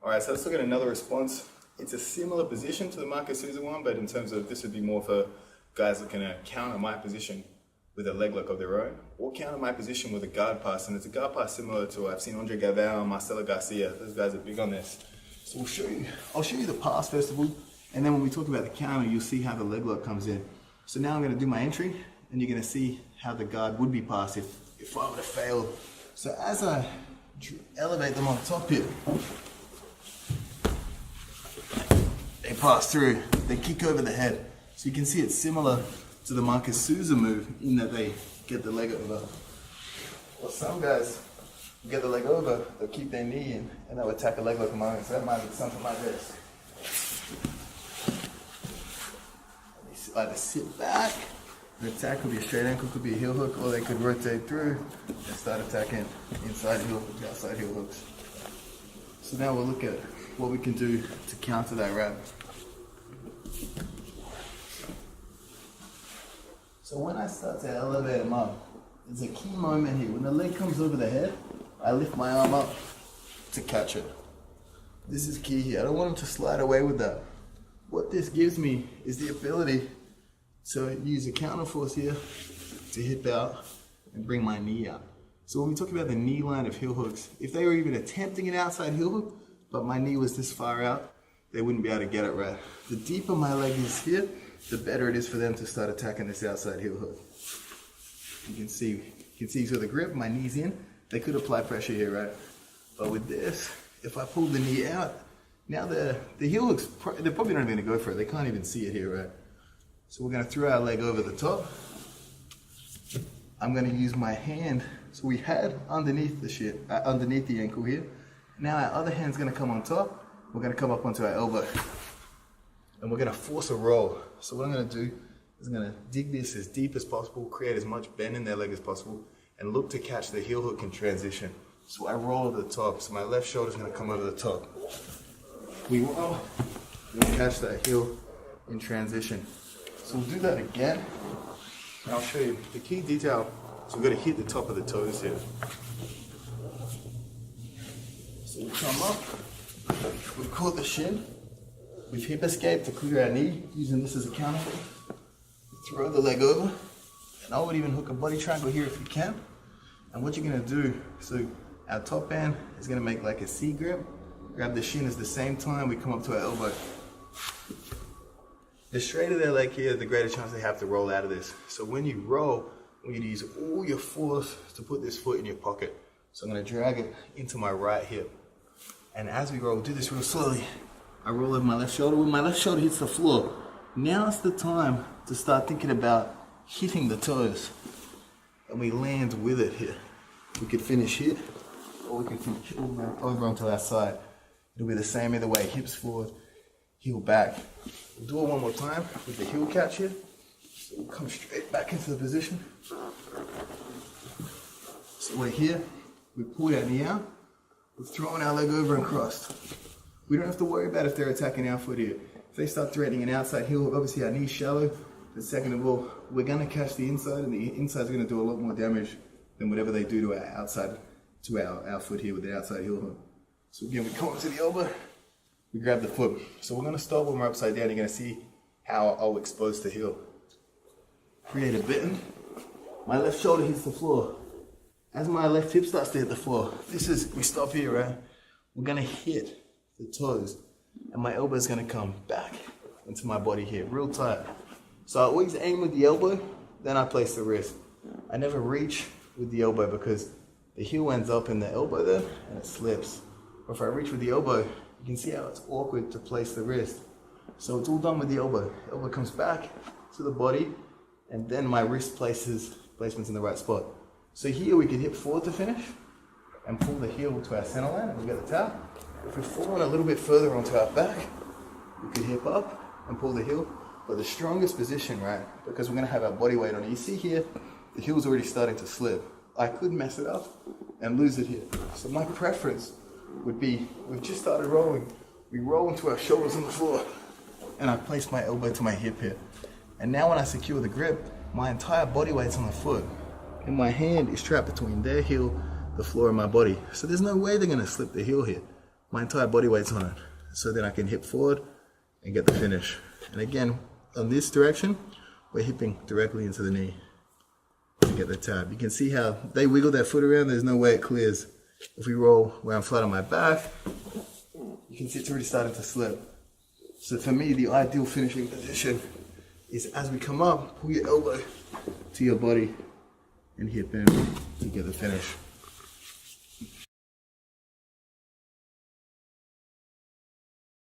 All right, so let's look at another response. It's a similar position to the Marcus Souza one, but in terms of this would be more for guys looking to counter my position with a leg lock of their own, or counter my position with a guard pass. And it's a guard pass similar to, I've seen Andre Galvão, Marcelo Garcia. Those guys are big on this. So I'll show you the pass first of all, and then when we talk about the counter, you'll see how the leg lock comes in. So now I'm gonna do my entry, and you're gonna see how the guard would be passed if I would have failed. So as I elevate them on top here, they pass through, they kick over the head. So you can see it's similar to the Marcus Souza move in that they get the leg over. Well, some guys get the leg over, they'll keep their knee in, and they'll attack a leg lock moment. So that might be something like this. They either sit back, the attack could be a straight ankle, could be a heel hook, or they could rotate through and start attacking inside heel hooks, outside heel hooks. So now we'll look at what we can do to counter that wrap. So when I start to elevate them up, there's a key moment here. When the leg comes over the head, I lift my arm up to catch it. This is key here. I don't want them to slide away with that. What this gives me is the ability to use a counter force here to hip out and bring my knee out. So when we talk about the knee line of heel hooks, if they were even attempting an outside heel hook, but my knee was this far out, they wouldn't be able to get it right. The deeper my leg is here, the better it is for them to start attacking this outside heel hook. You can see with the grip, my knee's in, they could apply pressure here, right? But with this, if I pull the knee out, now the heel hooks, they're probably not even gonna go for it. They can't even see it here, right? So we're gonna throw our leg over the top. I'm gonna use my hand. So we had underneath the ankle here. Now our other hand's gonna come on top. We're gonna come up onto our elbow. And we're gonna force a roll. So what I'm gonna do is I'm gonna dig this as deep as possible, create as much bend in their leg as possible, and look to catch the heel hook in transition. So I roll over the top. So my left shoulder's gonna come over the top. We roll, we'll catch that heel in transition. So we'll do that again, and I'll show you the key detail. So we're gonna hit the top of the toes here. So we come up, we've caught the shin, we've hip escaped to clear our knee, using this as a counter. Throw the leg over, and I would even hook a body triangle here if you can. And what you're gonna do, so our top band is gonna make like a C grip, grab the shin at the same time we come up to our elbow. The straighter their leg here, the greater chance they have to roll out of this. So when you roll, we need to use all your force to put this foot in your pocket. So I'm gonna drag it into my right hip. And as we roll, do this real slowly. I roll over my left shoulder. When my left shoulder hits the floor, now's the time to start thinking about hitting the toes. And we land with it here. We could finish here, or we can finish over onto our side. It'll be the same either way, hips forward, heel back. We'll do it one more time with the heel catch here. So we'll come straight back into the position. So we're here, we pulled our knee out, we've thrown our leg over and crossed. We don't have to worry about if they're attacking our foot here. If they start threatening an outside heel hook, obviously our knee's shallow, but second of all, we're gonna catch the inside, and the inside's gonna do a lot more damage than whatever they do to our outside, to our foot here with the outside heel hook. So again, we come up to the elbow, we grab the foot. So we're gonna start when we're upside down. You're gonna see how I'll expose the heel. Create a bend. My left shoulder hits the floor. As my left hip starts to hit the floor, we stop here, right? We're gonna hit the toes, and my elbow is gonna come back into my body here, real tight. So I always aim with the elbow, then I place the wrist. I never reach with the elbow because the heel ends up in the elbow there, and it slips. Or if I reach with the elbow, you can see how it's awkward to place the wrist. So it's all done with the elbow. Elbow comes back to the body, and then my wrist placement's in the right spot. So here we can hip forward to finish, and pull the heel to our center line, and we get the tap. If we're falling a little bit further onto our back, we could hip up and pull the heel. But the strongest position, right, because we're gonna have our body weight on it. You see here, the heel's already starting to slip. I could mess it up and lose it here. So my preference would be, we've just started rolling. We roll into our shoulders on the floor, and I place my elbow to my hip here. And now when I secure the grip, my entire body weight's on the foot, and my hand is trapped between their heel, the floor, and my body. So there's no way they're gonna slip the heel here. my entire body weight's on it. So then I can hip forward and get the finish. And again, on this direction, we're hipping directly into the knee to get the tab. You can see how they wiggle their foot around, there's no way it clears. If we roll where I'm flat on my back, you can see it's already starting to slip. So for me, the ideal finishing position is as we come up, pull your elbow to your body and hip in to get the finish.